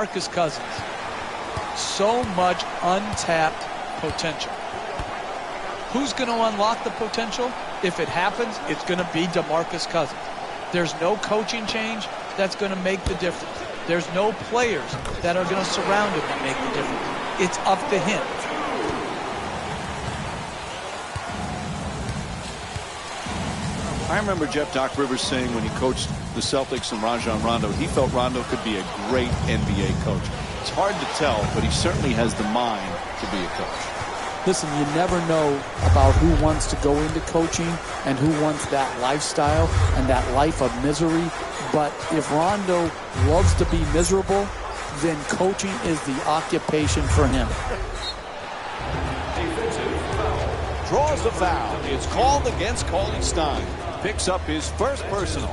Demarcus Cousins. So much untapped potential. Who's going to unlock the potential? If it happens, it's going to be Demarcus Cousins. There's no coaching change that's going to make the difference. There's no players that are going to surround him that make the difference. It's up to him. I remember Jeff Doc Rivers saying when he coached the Celtics and Rajon Rondo, he felt Rondo could be a great NBA coach. It's hard to tell, but he certainly has the mind to be a coach. Listen, you never know about who wants to go into coaching and who wants that lifestyle and that life of misery. But if Rondo loves to be miserable, then coaching is the occupation for him. Draws the foul. It's called against Cauley Stein. Picks up his first personal.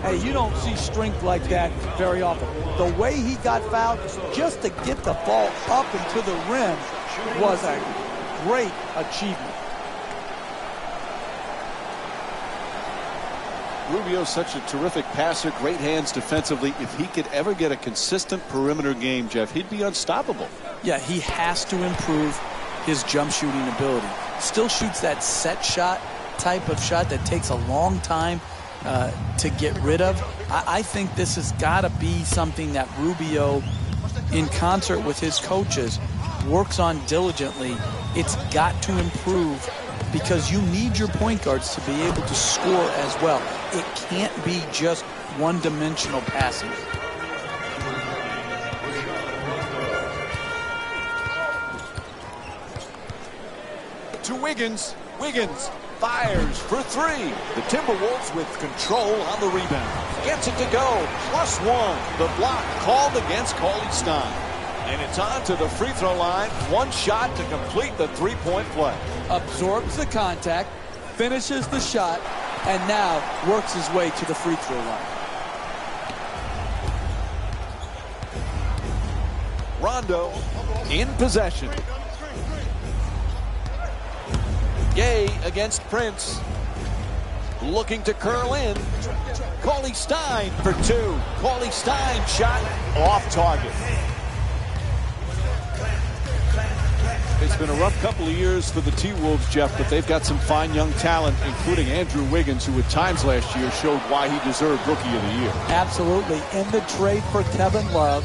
Hey, you don't see strength like that very often. The way he got fouled, just to get the ball up and to the rim, was a great achievement. Rubio's such a terrific passer, great hands defensively. If he could ever get a consistent perimeter game, Jeff, he'd be unstoppable. Yeah, he has to improve his jump shooting ability. Still shoots that set shot type of shot that takes a long time to get rid of. I think this has got to be something that Rubio, in concert with his coaches, works on diligently. It's got to improve because you need your point guards to be able to score as well. It can't be just one-dimensional passing. To Wiggins. Wiggins fires for three. The Timberwolves with control on the rebound. Gets it to go. +1. The block called against Cauley Stein. And it's on to the free throw line. One shot to complete the three-point play. Absorbs the contact, finishes the shot, and now works his way to the free throw line. Rondo in possession. Gay against Prince. Looking to curl in. Cauley Stein for two. Cauley Stein shot off target. It's been a rough couple of years for the T-Wolves, Jeff, but they've got some fine young talent, including Andrew Wiggins, who at times last year showed why he deserved Rookie of the Year. Absolutely. In the trade for Kevin Love,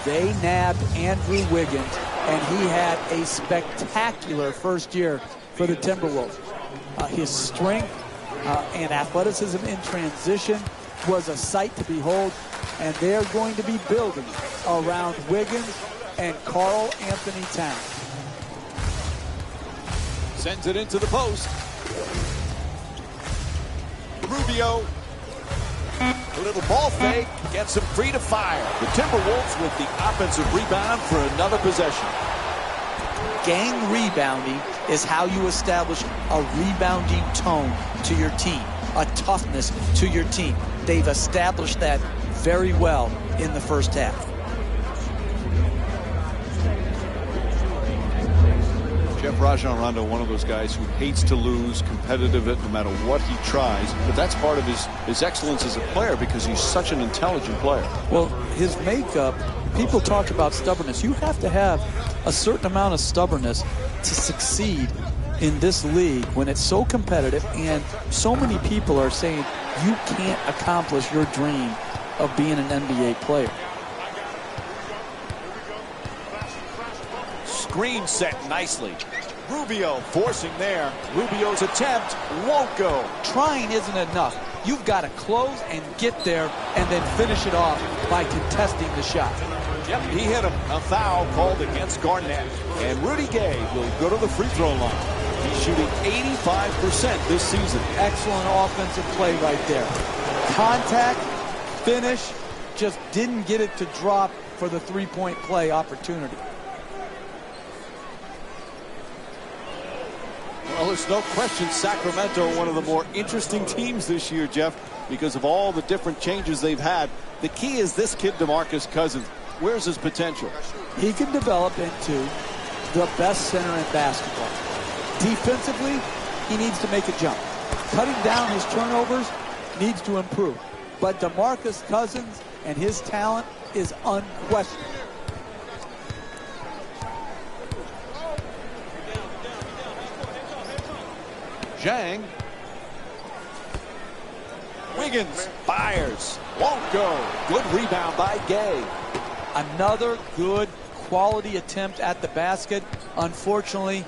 they nabbed Andrew Wiggins, and he had a spectacular first year for the Timberwolves. His strength and athleticism in transition was a sight to behold, and they're going to be building around Wiggins and Karl Anthony Towns. Sends it into the post. Rubio. A little ball fake. Gets him free to fire. The Timberwolves with the offensive rebound for another possession. Gang rebounding is how you establish a rebounding tone to your team, a toughness to your team. They've established that very well in the first half. Jeff, Rajon Rondo, one of those guys who hates to lose, competitive no matter what he tries, but that's part of his excellence as a player because he's such an intelligent player. Well, his makeup, people talk about stubbornness. You have to have a certain amount of stubbornness to succeed in this league when it's so competitive and so many people are saying you can't accomplish your dream of being an NBA player. Screen set nicely. Rubio forcing there. Rubio's attempt won't go. Trying isn't enough. You've got to close and get there and then finish it off by contesting the shot. Yep, he hit him. A foul called against Garnett. And Rudy Gay will go to the free throw line. He's shooting 85% this season. Excellent offensive play right there. Contact, finish, just didn't get it to drop for the three-point play opportunity. Well, there's no question Sacramento, one of the more interesting teams this year, Jeff, because of all the different changes they've had. The key is this kid, Demarcus Cousins. Where's his potential? He can develop into the best center in basketball. Defensively, he needs to make a jump. Cutting down his turnovers needs to improve. But Demarcus Cousins and his talent is unquestioned. Jang. Wiggins fires. Won't go. Good rebound by Gay. Another good quality attempt at the basket. Unfortunately,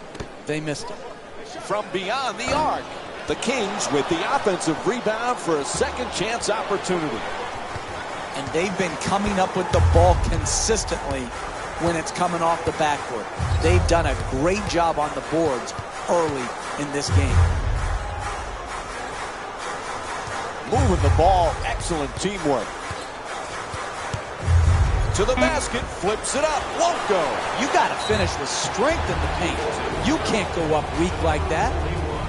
they missed it. From beyond the arc, the Kings with the offensive rebound for a second chance opportunity. And they've been coming up with the ball consistently when it's coming off the backboard. They've done a great job on the boards early in this game. Moving the ball, excellent teamwork. To the basket, flips it up, won't go. You got to finish with strength in the paint. You can't go up weak like that.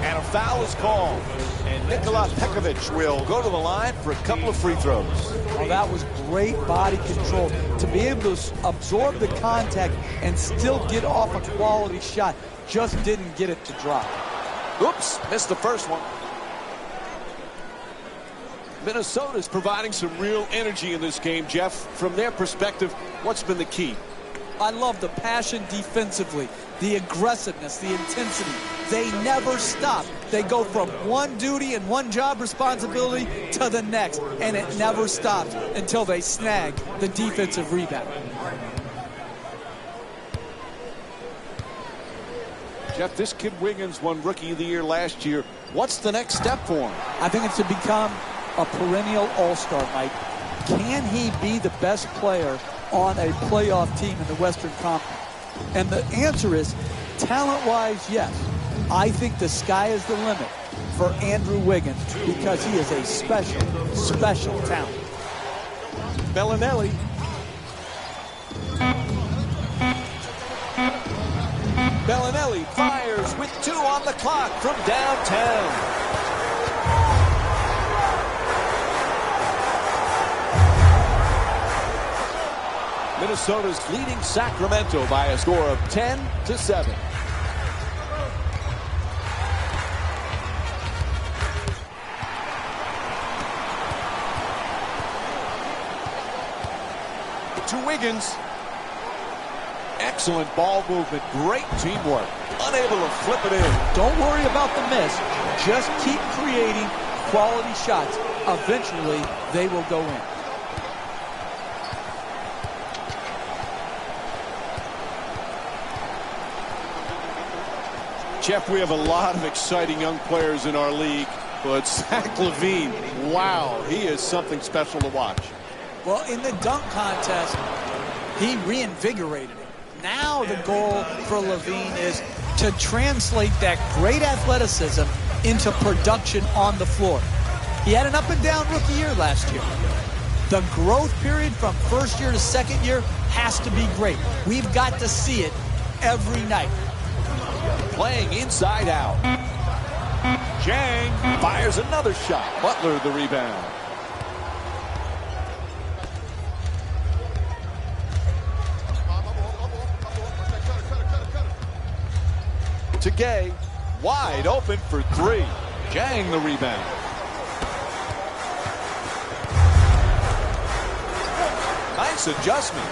And a foul is called. And Nikola Pekovic will go to the line for a couple of free throws. Oh, that was great body control. To be able to absorb the contact and still get off a quality shot. Just didn't get it to drop. Oops, missed the first one. Minnesota's providing some real energy in this game, Jeff. From their perspective, what's been the key? I love the passion defensively, the aggressiveness, the intensity. They never stop. They go from one duty and one job responsibility to the next, and it never stops until they snag the defensive rebound. Jeff, this kid Wiggins won Rookie of the Year last year. What's the next step for him? I think it's to become a perennial all-star, Mike. Can he be the best player on a playoff team in the Western Conference? And the answer is, talent-wise, yes. I think the sky is the limit for Andrew Wiggins because he is a special, special talent. Bellinelli. Bellinelli fires with 2 on the clock from downtown. Minnesota's leading Sacramento by a score of 10-7. To Wiggins. Excellent ball movement. Great teamwork. Unable to flip it in. Don't worry about the miss. Just keep creating quality shots. Eventually, they will go in. Jeff, we have a lot of exciting young players in our league, but Zach Levine, wow, he is something special to watch. Well, in the dunk contest, he reinvigorated it. Now the goal for Levine is to translate that great athleticism into production on the floor. He had an up-and-down rookie year last year. The growth period from first year to second year has to be great. We've got to see it every night. Playing inside out. Jang fires another shot. Butler the rebound. To Gay, wide open for 3. Jang the rebound. Nice adjustment.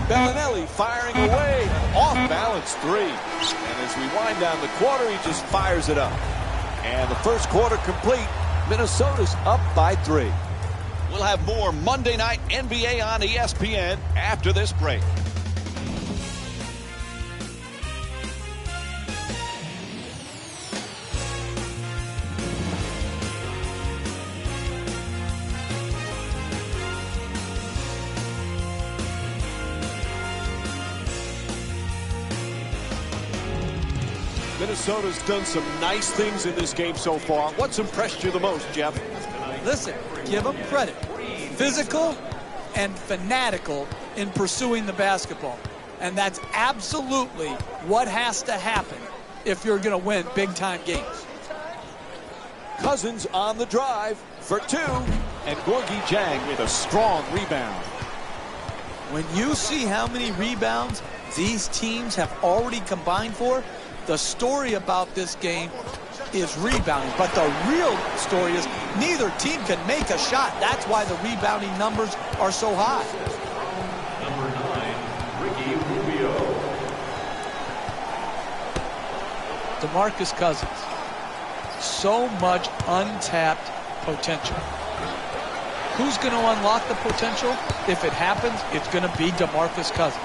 Bellinelli firing away, off balance 3. And as we wind down the quarter, he just fires it up. And the first quarter complete. Minnesota's up by 3. We'll have more Monday Night NBA on ESPN after this break. Minnesota's done some nice things in this game so far. What's impressed you the most, Jeff? Listen, give them credit. Physical and fanatical in pursuing the basketball. And that's absolutely what has to happen if you're going to win big-time games. Cousins on the drive for 2. And Gorgui Jang with a strong rebound. When you see how many rebounds these teams have already combined for, the story about this game is rebounding. But the real story is neither team can make a shot. That's why the rebounding numbers are so high. Demarcus Cousins. So much untapped potential. Who's going to unlock the potential? If it happens, it's going to be Demarcus Cousins.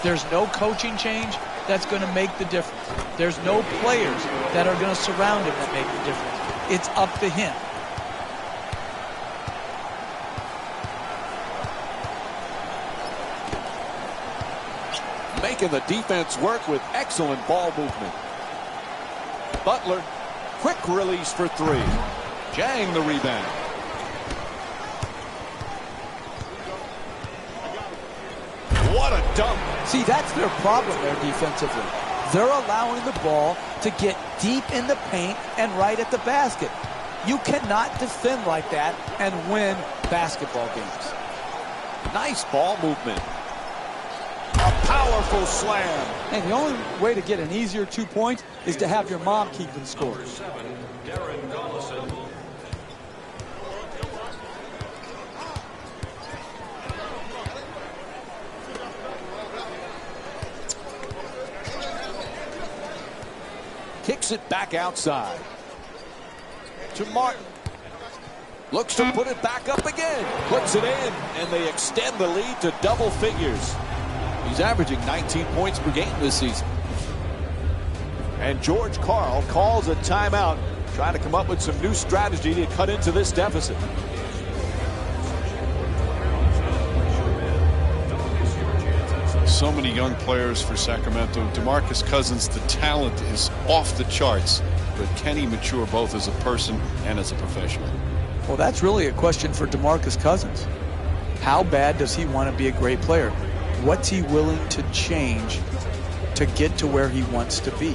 There's no coaching change that's going to make the difference. There's no players that are going to surround him that make the difference. It's up to him. Making the defense work with excellent ball movement. Butler, quick release for three. Jang the rebound. What a dunk. See, that's their problem there defensively. They're allowing the ball to get deep in the paint and right at the basket. You cannot defend like that and win basketball games. Nice ball movement. A powerful slam. And the only way to get an easier 2 points is to have your mom keeping score. Kicks it back outside. To Martin. Looks to put it back up again. Puts it in, and they extend the lead to double figures. He's averaging 19 points per game this season. And George Karl calls a timeout, trying to come up with some new strategy to cut into this deficit. So many young players for Sacramento. Demarcus Cousins, the talent is off the charts, but can he mature both as a person and as a professional? Well, that's really a question for Demarcus Cousins. How bad does he want to be a great player? What's he willing to change to get to where he wants to be?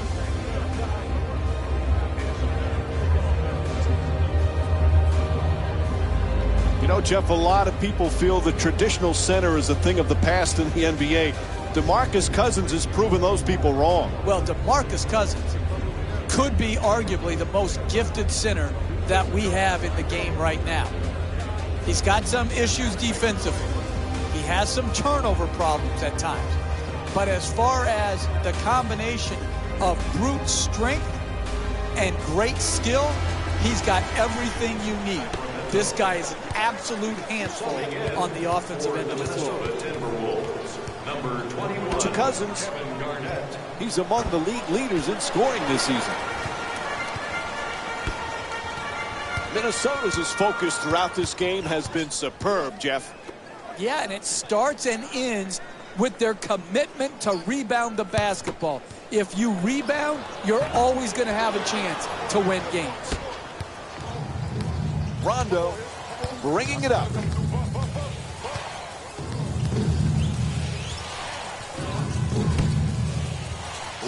You know, Jeff, a lot of people feel the traditional center is a thing of the past in the NBA. Demarcus Cousins has proven those people wrong. Well, Demarcus Cousins could be arguably the most gifted center that we have in the game right now. He's got some issues defensively. He has some turnover problems at times. But as far as the combination of brute strength and great skill, he's got everything you need. This guy is an absolute handful on the offensive end of the floor. To Cousins, he's among the league leaders in scoring this season. Minnesota's focus throughout this game has been superb, Jeff. Yeah, and it starts and ends with their commitment to rebound the basketball. If you rebound, you're always going to have a chance to win games. Rondo bringing it up.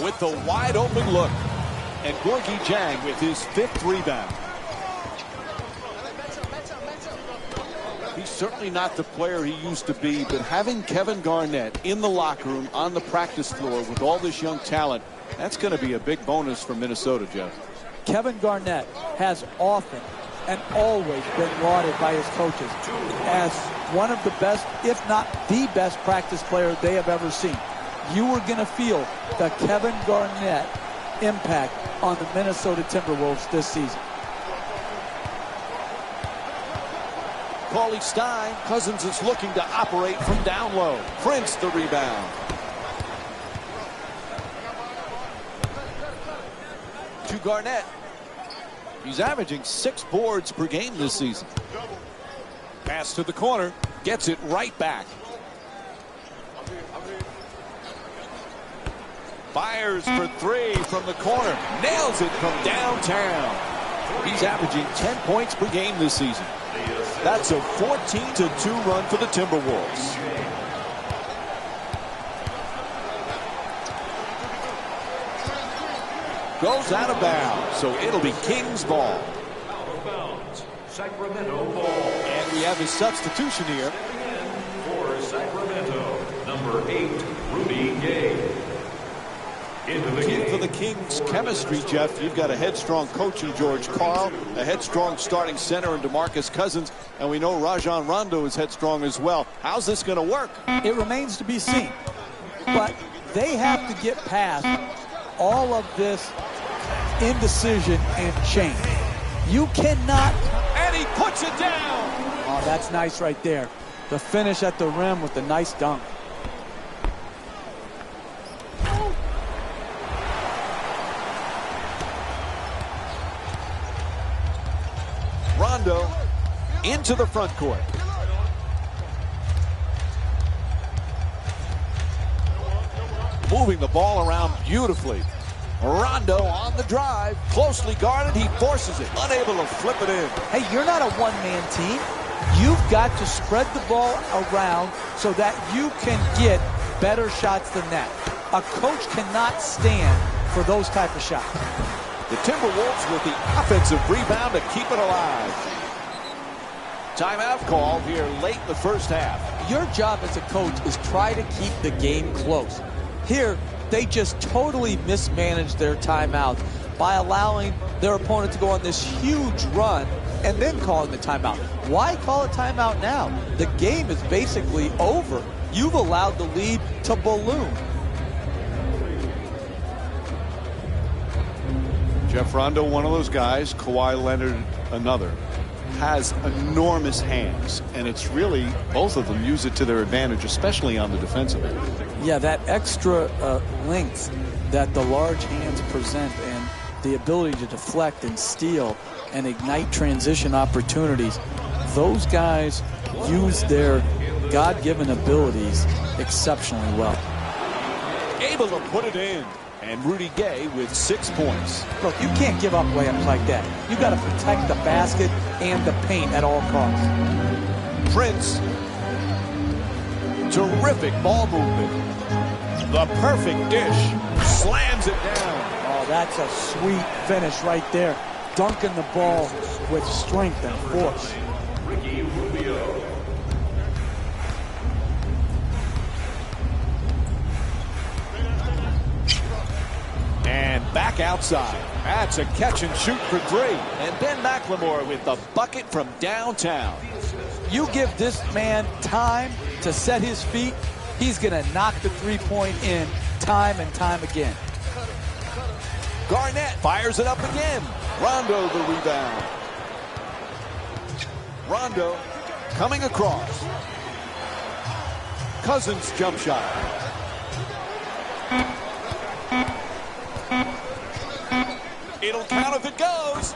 With the wide open look. And Gorgie Jang with his 5th rebound. He's certainly not the player he used to be, but having Kevin Garnett in the locker room, on the practice floor with all this young talent, that's going to be a big bonus for Minnesota, Jeff. Kevin Garnett has often and always been lauded by his coaches as one of the best, if not the best practice player they have ever seen. You were going to feel the Kevin Garnett impact on the Minnesota Timberwolves this season. Cauley Stein, Cousins is looking to operate from down low. Prince the rebound. To Garnett. He's averaging 6 boards per game this season. Pass to the corner. Gets it right back. Fires for 3 from the corner. Nails it from downtown. He's averaging 10 points per game this season. That's a 14-2 run for the Timberwolves. Goes out of bounds, so it'll be Kings ball. Out of bounds, Sacramento ball. And we have his substitution here. For Sacramento, number 8, Rudy Gay. Into the Key game for the Kings chemistry, Jeff. You've got a headstrong coach in George Karl, a headstrong starting center in Demarcus Cousins, and we know Rajon Rondo is headstrong as well. How's this going to work? It remains to be seen. But they have to get past all of this indecision and change. You cannot. And he puts it down. Oh, that's nice right there. The finish at the rim with the nice dunk. Rondo into the front court. Moving the ball around beautifully. Rondo on the drive. Closely guarded. He forces it. Unable to flip it in. Hey, you're not a one-man team. You've got to spread the ball around so that you can get better shots than that. A coach cannot stand for those type of shots. The Timberwolves with the offensive rebound to keep it alive. Timeout call here late in the first half. Your job as a coach is try to keep the game close. Here, they just totally mismanaged their timeouts by allowing their opponent to go on this huge run and then calling the timeout. Why call a timeout now? The game is basically over. You've allowed the lead to balloon. Jeff Rondo, one of those guys, Kawhi Leonard, another, has enormous hands, and it's really both of them use it to their advantage, especially on the defensive end. Yeah, that extra length that the large hands present and the ability to deflect and steal and ignite transition opportunities, those guys use their God-given abilities exceptionally well. Able to put it in. And Rudy Gay with 6 points. Look, you can't give up layups like that. You've got to protect the basket and the paint at all costs. Prince. Terrific ball movement. The perfect dish. Slams it down. Oh, that's a sweet finish right there. Dunking the ball with strength and force. Ricky Rubio. And back outside. That's a catch and shoot for 3. And Ben McLemore with the bucket from downtown. You give this man time to set his feet, he's going to knock the three-point in time and time again. Garnett fires it up again. Rondo the rebound. Rondo coming across. Cousins jump shot. It'll count if it goes.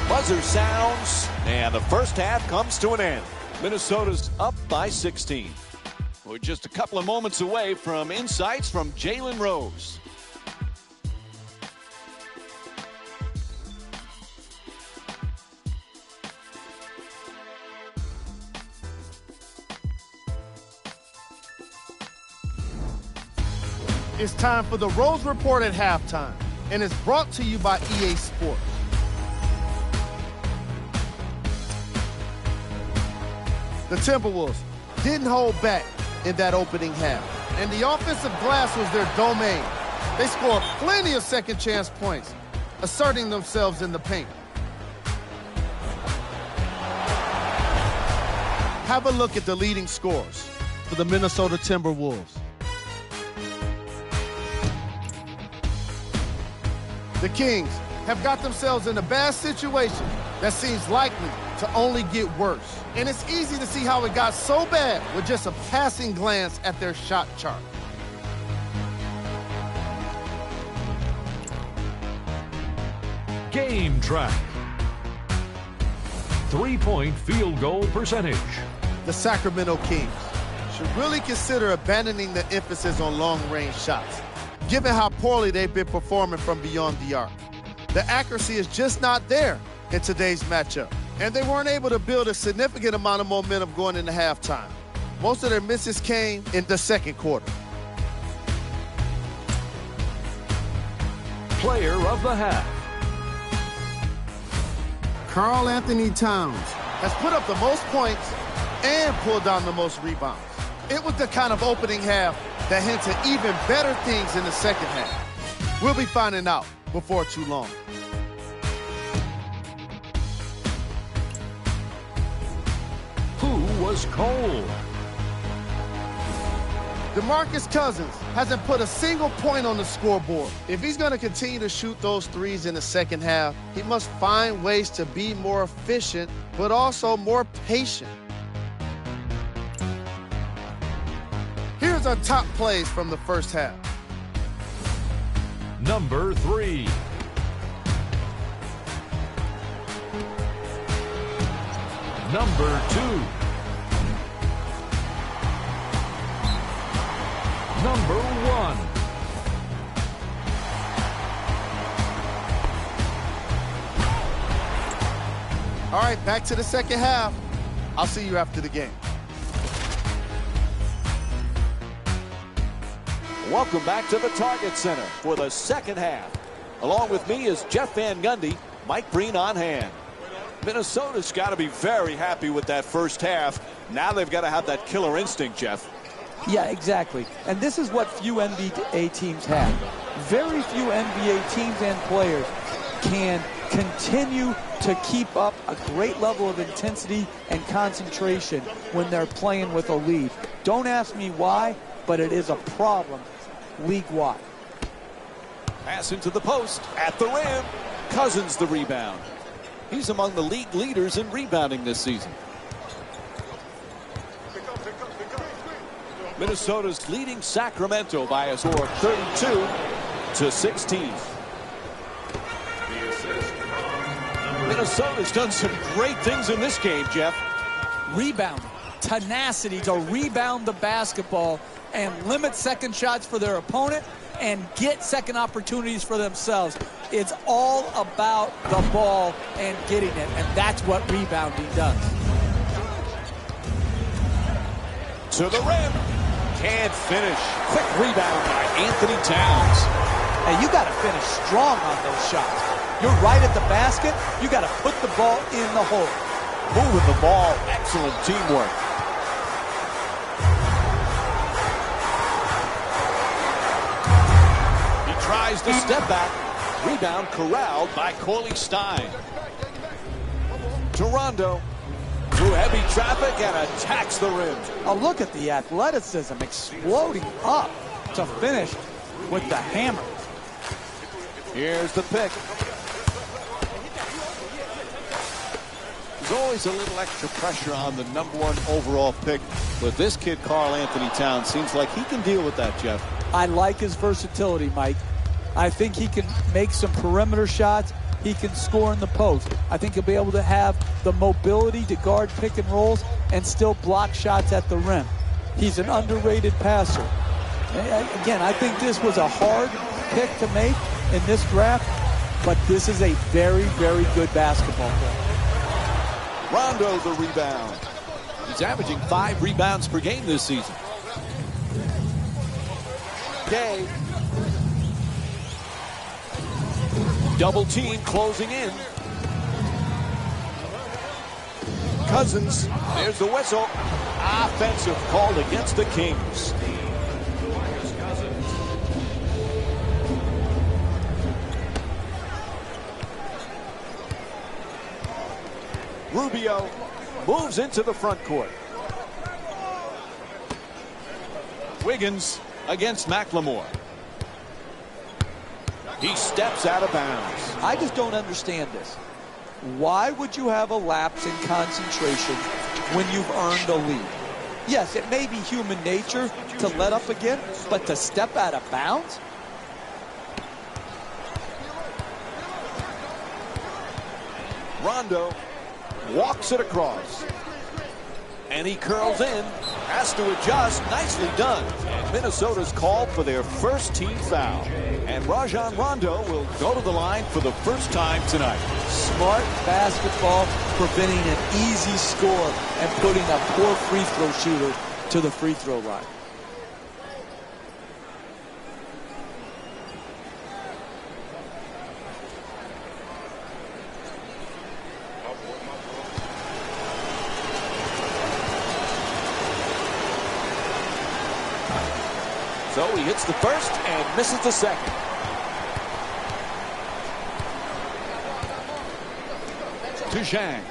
Buzzer sounds, and the first half comes to an end. Minnesota's up by 16. We're just a couple of moments away from insights from Jalen Rose. It's time for the Rose Report at halftime, and it's brought to you by EA Sports. The Timberwolves didn't hold back in that opening half, and the offensive glass was their domain. They scored plenty of second chance points, asserting themselves in the paint. Have a look at the leading scores for the Minnesota Timberwolves. The Kings have got themselves in a bad situation that seems likely to only get worse. And it's easy to see how it got so bad with just a passing glance at their shot chart. Game track. 3-point field goal percentage. The Sacramento Kings should really consider abandoning the emphasis on long-range shots, given how poorly they've been performing from beyond the arc. The accuracy is just not there in today's matchup, and they weren't able to build a significant amount of momentum going into halftime. Most of their misses came in the second quarter. Player of the half. Karl Anthony Towns has put up the most points and pulled down the most rebounds. It was the kind of opening half that hinted even better things in the second half. We'll be finding out before too long. Who was cold? Demarcus Cousins hasn't put a single point on the scoreboard. If he's going to continue to shoot those threes in the second half, he must find ways to be more efficient, but also more patient. Here's our top plays from the first half. Number 3. Number 2. Number 1. All right, back to the second half. I'll see you after the game. Welcome back to the Target Center for the second half. Along with me is Jeff Van Gundy, Mike Breen on hand. Minnesota's got to be very happy with that first half. Now they've got to have that killer instinct, Jeff. Yeah, exactly. And this is what few NBA teams have. Very few NBA teams and players can continue to keep up a great level of intensity and concentration when they're playing with a lead. Don't ask me why, but it is a problem league-wide. Pass into the post at the rim. Cousins the rebound. He's among the league leaders in rebounding this season. Minnesota's leading Sacramento by a score of 32-16. Minnesota's done some great things in this game, Jeff. Rebounding, tenacity to rebound the basketball and limit second shots for their opponent and get second opportunities for themselves. It's all about the ball and getting it, and that's what rebounding does. To the rim. Can't finish. Quick rebound by Anthony Towns. And you got to finish strong on those shots. You're right at the basket. You got to put the ball in the hole. Moving the ball. Excellent teamwork. He tries to step back. Rebound corralled by Corley Stein. Toronto through heavy traffic and attacks the rim. Oh, look at the athleticism exploding up to finish with the hammer. Here's the pick. There's always a little extra pressure on the #1 overall pick, but this kid, Karl Anthony Towns, seems like he can deal with that, Jeff. I like his versatility, Mike. I think he can make some perimeter shots. He can score in the post. I think he'll be able to have the mobility to guard pick and rolls and still block shots at the rim. He's an underrated passer. Again, I think this was a hard pick to make in this draft, but this is a very, very good basketball player. Rondo the rebound. He's averaging 5 rebounds per game this season. Gay. Double team closing in. Cousins, there's the whistle. Offensive called against the Kings. Rubio moves into the front court. Wiggins against McLemore. He steps out of bounds. I just don't understand this. Why would you have a lapse in concentration when you've earned a lead? Yes, it may be human nature to let up again, but to step out of bounds? Rondo walks it across. And he curls in. Has to adjust. Nicely done. And Minnesota's called for their first team foul. And Rajon Rondo will go to the line for the first time tonight. Smart basketball, preventing an easy score and putting a poor free throw shooter to the free throw line. So he hits the first and misses the second. To Zhang.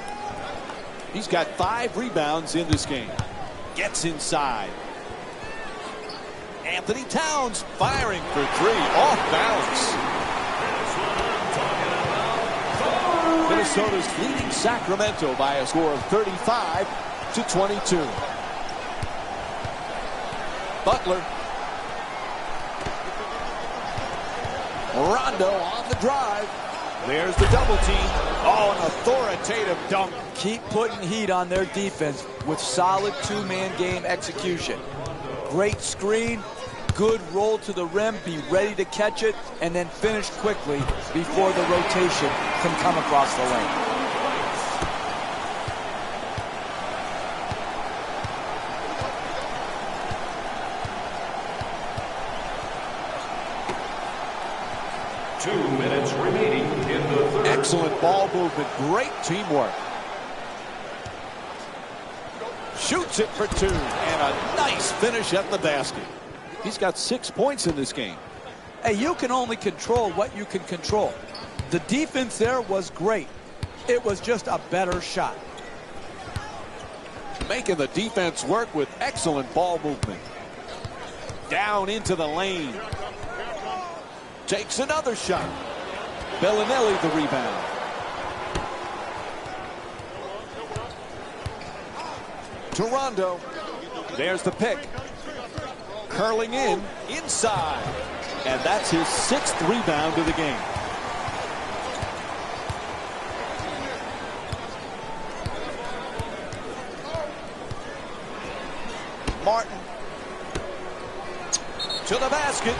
He's got 5 rebounds in this game. Gets inside. Anthony Towns firing for three, off balance. Minnesota's leading Sacramento by a score of 35-22. Butler. Rondo on the drive. There's the double team. Oh, an authoritative dunk. Keep putting heat on their defense with solid two-man game execution. Great screen, good roll to the rim, be ready to catch it, and then finish quickly before the rotation can come across the lane. Remaining in the third. Excellent ball movement, great teamwork. Shoots it for two, and a nice finish at the basket. He's got 6 points in this game. Hey, you can only control what you can control. The defense there was great. It was just a better shot. Making the defense work with excellent ball movement. Down into the lane. Takes another shot. Bellinelli the rebound. Rondo. There's the pick. Curling in, inside. And that's his 6th rebound of the game. Martin. To the basket.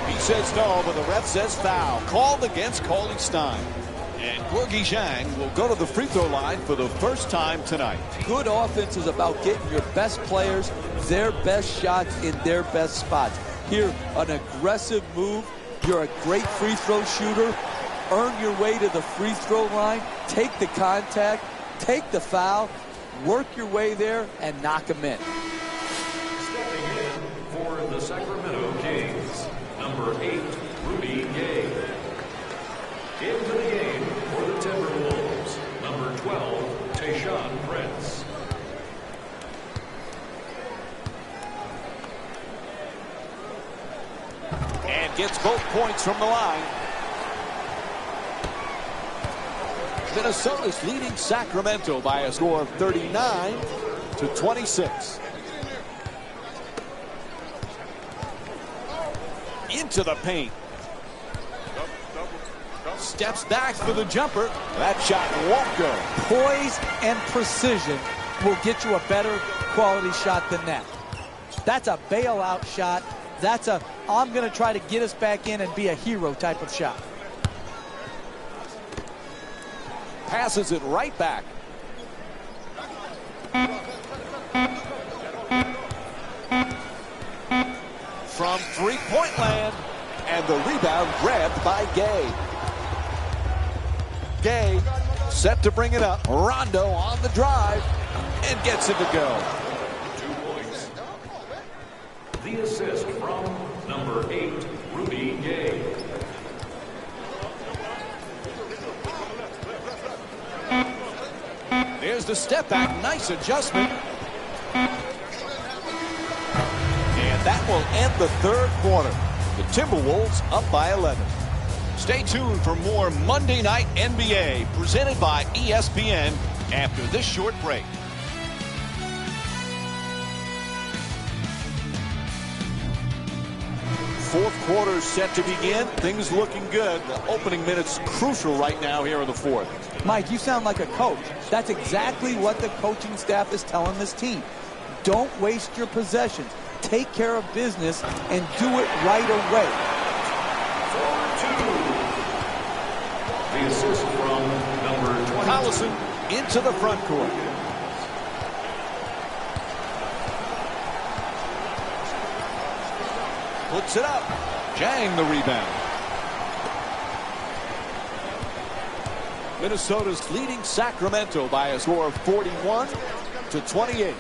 He says no, but the ref says foul. Called against Cauley Stein. And Gorgui Zhang will go to the free throw line for the first time tonight. Good offense is about getting your best players their best shots in their best spots. Here, an aggressive move. You're a great free throw shooter. Earn your way to the free throw line. Take the contact. Take the foul. Work your way there and knock them in. Stepping in for the Sacramento Kings, number 8, Rudy Gay. Into the game for the Timberwolves, number 12, Tayshaun Prince. And gets both points from the line. Minnesota's leading Sacramento by a score of 39-26. Into the paint. Steps back for the jumper. That shot won't go. Poise and precision will get you a better quality shot than that. That's a bailout shot. That's a, I'm going to try to get us back in and be a hero type of shot. Passes it right back. From three-point land. And the rebound grabbed by Gay. Gay set to bring it up. Rondo on the drive and gets it to go. 2 points. The assist from number 8, Rudy Gay. There's the step back. Nice adjustment. And that will end the third quarter. The Timberwolves up by 11. Stay tuned for more Monday Night NBA presented by ESPN after this short break. Fourth quarter set to begin. Things looking good. The opening minutes crucial right now here in the fourth. Mike, you sound like a coach. That's exactly what the coaching staff is telling this team. Don't waste your possessions. Take care of business and do it right away. 4-2. The assist from number 20. Collison into the front court. Puts it up. Zhang the rebound. Minnesota's leading Sacramento by a score of 41-28.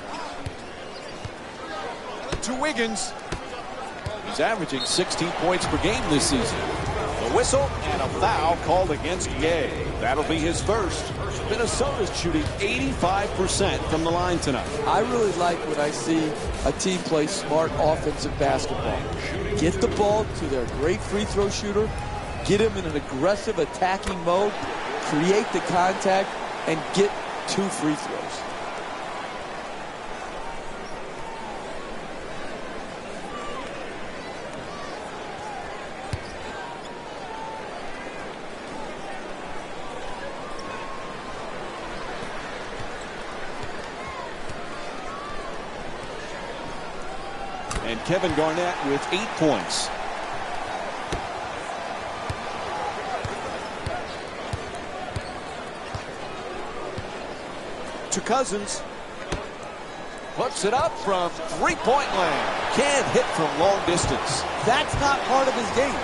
To Wiggins. He's averaging 16 points per game this season. The whistle and a foul called against Gay. That'll be his first. Minnesota's shooting 85% from the line tonight. I really like when I see a team play smart offensive basketball. Get the ball to their great free throw shooter, get him in an aggressive attacking mode, create the contact, and get 2 free throws. And Kevin Garnett with 8 points. To Cousins. Puts it up from three-point land. Can't hit from long distance. That's not part of his game.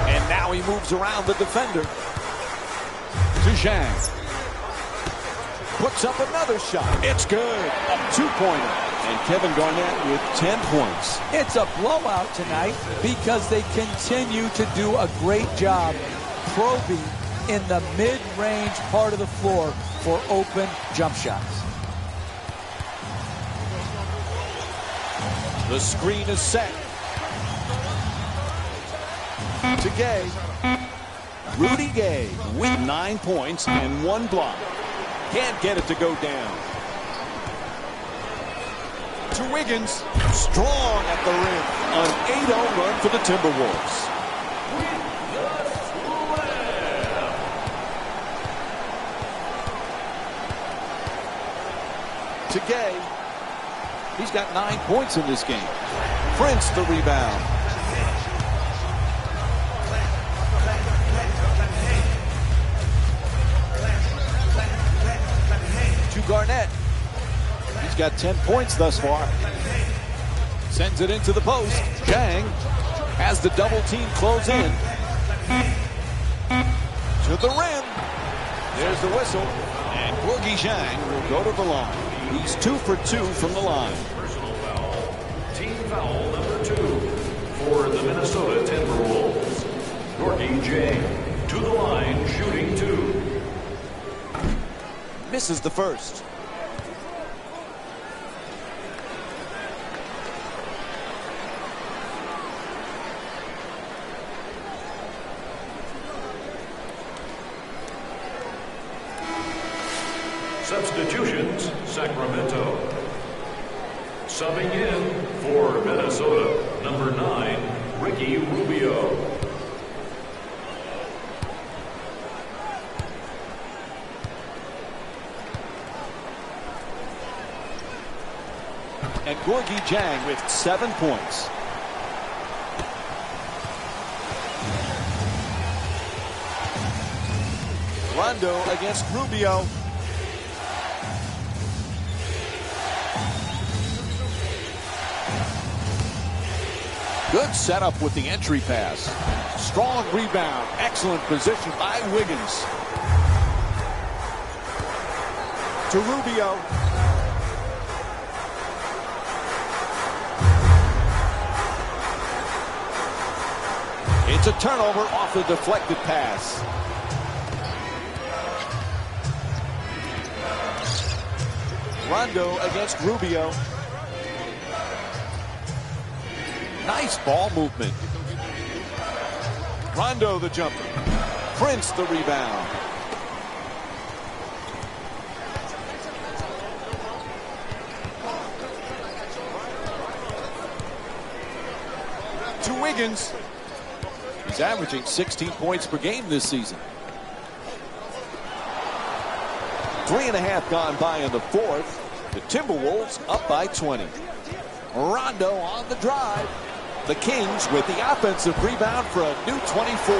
And now he moves around the defender. To Zhang. Puts up another shot. It's good. A 2-pointer. And Kevin Garnett with 10 points. It's a blowout tonight because they continue to do a great job probing in the mid-range part of the floor for open jump shots. The screen is set. To Gay. Rudy Gay with 9 points and 1 block. Can't get it to go down. To Wiggins. Strong at the rim. An 8-0 run for the Timberwolves. To Gay. He's got 9 points in this game. Prince the rebound. To Garnett. He's got 10 points thus far. Sends it into the post. Zhang has the double team close in. To the rim. There's the whistle. And Gorgie Zhang will go to the line. He's 2 for 2 from the line. Personal foul. Team foul number 2 for the Minnesota Timberwolves. Gorgie Zhang to the line, shooting 2. Misses the first. Substitutions, Sacramento. Subbing in for Minnesota, number 9, Ricky Rubio. And Gorgie Zhang with 7 points. Rondo against Rubio. Good setup with the entry pass. Strong rebound. Excellent position by Wiggins. To Rubio. It's a turnover off the deflected pass. Rondo against Rubio. Nice ball movement. Rondo the jumper. Prince the rebound. To Wiggins. He's averaging 16 points per game this season. 3.5 gone by in the fourth. The Timberwolves up by 20. Rondo on the drive. The Kings with the offensive rebound for a new 24.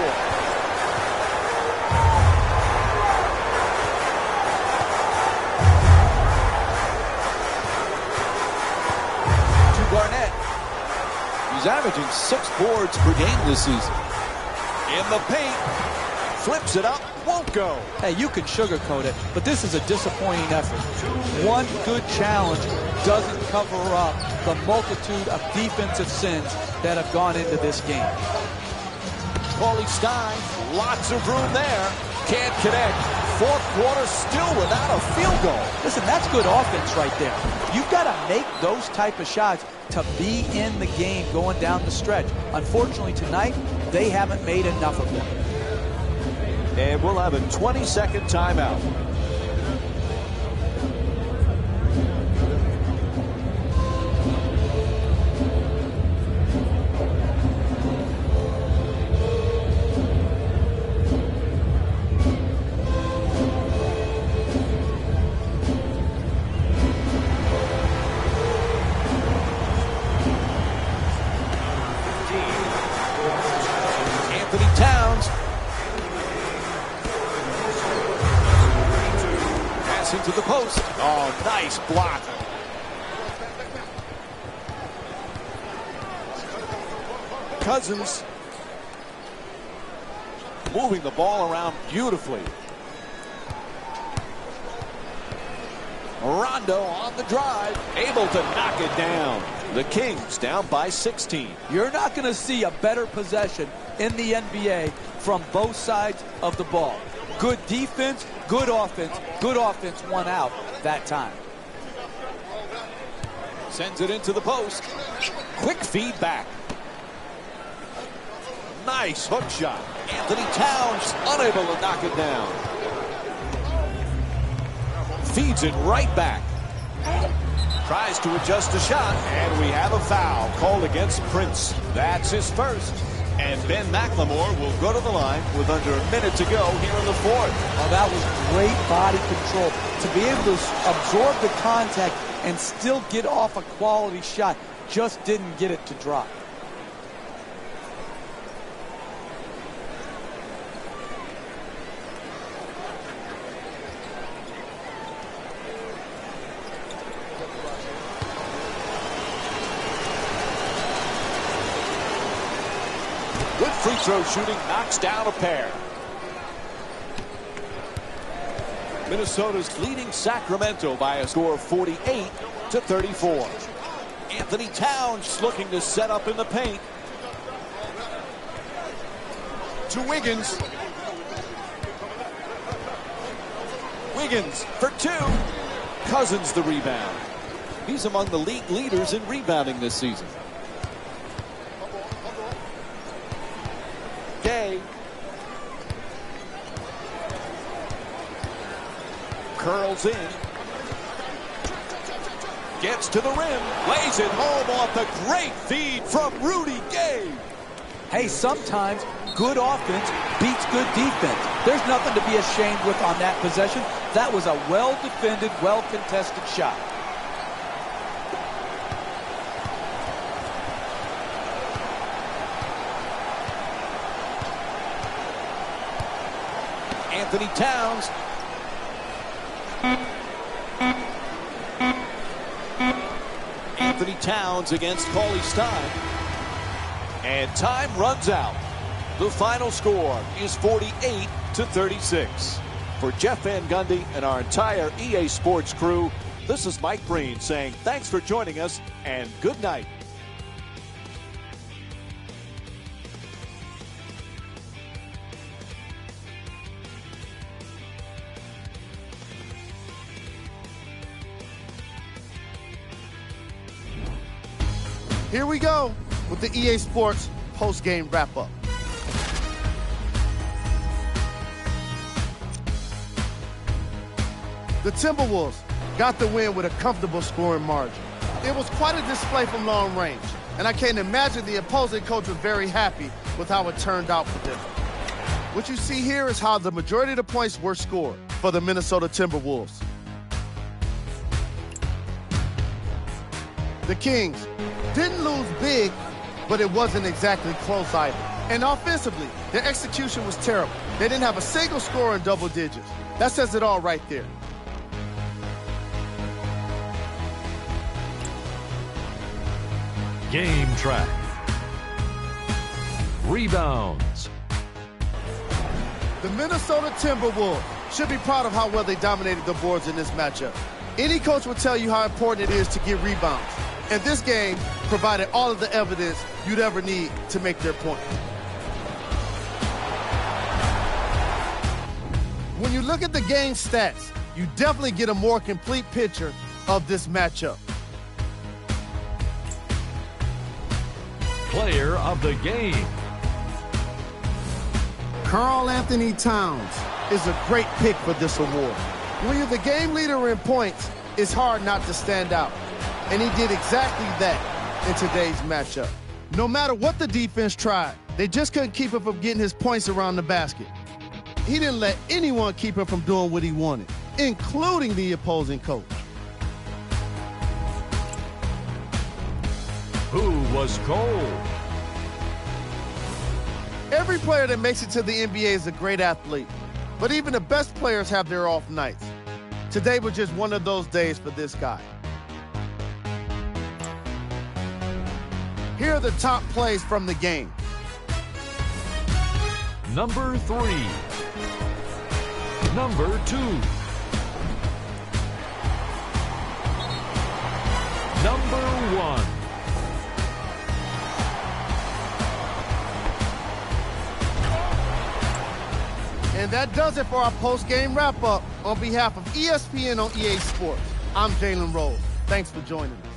To Garnett. He's averaging 6 boards per game this season. In the paint. Flips it up. won't go. Hey, you can sugarcoat it, but this is a disappointing effort. One good challenge doesn't cover up the multitude of defensive sins that have gone into this game. Paulie Stein, lots of room there. Can't connect. Fourth quarter still without a field goal. Listen, that's good offense right there. You've got to make those type of shots to be in the game going down the stretch. Unfortunately, tonight, they haven't made enough of them. And we'll have a 20-second timeout. To the post. Oh, nice block. Cousins moving the ball around beautifully. Rondo on the drive, able to knock it down. The Kings down by 16. You're not going to see a better possession in the NBA from both sides of the ball. Good defense, good offense won out that time. Sends it into the post. Quick feedback. Nice hook shot. Anthony Towns unable to knock it down. Feeds it right back. Tries to adjust the shot, and we have a foul called against Prince. That's his first. And Ben McLemore will go to the line with under a minute to go here in the fourth. Oh, that was great body control. To be able to absorb the contact and still get off a quality shot. Just didn't get it to drop. Good free throw shooting, knocks down a pair. Minnesota's leading Sacramento by a score of 48-34. Anthony Towns looking to set up in the paint. To Wiggins. Wiggins for two. Cousins the rebound. He's among the league leaders in rebounding this season. Gay. Curls in. Gets to the rim. Lays it home off the great feed from Rudy Gay. Hey, sometimes good offense beats good defense. There's nothing to be ashamed with on that possession. That was a well-defended, well-contested shot. Anthony Towns. Anthony Towns against Paulie Stein. And time runs out. The final score is 48-36. For Jeff Van Gundy and our entire EA Sports crew, this is Mike Breen saying thanks for joining us and good night. Here we go with the EA Sports post-game wrap-up. The Timberwolves got the win with a comfortable scoring margin. It was quite a display from long range, and I can't imagine the opposing coach was very happy with how it turned out for them. What you see here is how the majority of the points were scored for the Minnesota Timberwolves. The Kings didn't lose big, but it wasn't exactly close either. And offensively, their execution was terrible. They didn't have a single score in double digits. That says it all right there. Game track. Rebounds. The Minnesota Timberwolves should be proud of how well they dominated the boards in this matchup. Any coach will tell you how important it is to get rebounds. And this game provided all of the evidence you'd ever need to make their point. When you look at the game stats, you definitely get a more complete picture of this matchup. Player of the game. Karl-Anthony Towns is a great pick for this award. When you're the game leader in points, it's hard not to stand out. And he did exactly that in today's matchup. No matter what the defense tried, they just couldn't keep him from getting his points around the basket. He didn't let anyone keep him from doing what he wanted, including the opposing coach. Who was cold? Every player that makes it to the NBA is a great athlete, but even the best players have their off nights. Today was just one of those days for this guy. Here are the top plays from the game. Number 3. Number 2. Number 1. And that does it for our post-game wrap-up. On behalf of ESPN on EA Sports, I'm Jalen Rose. Thanks for joining us.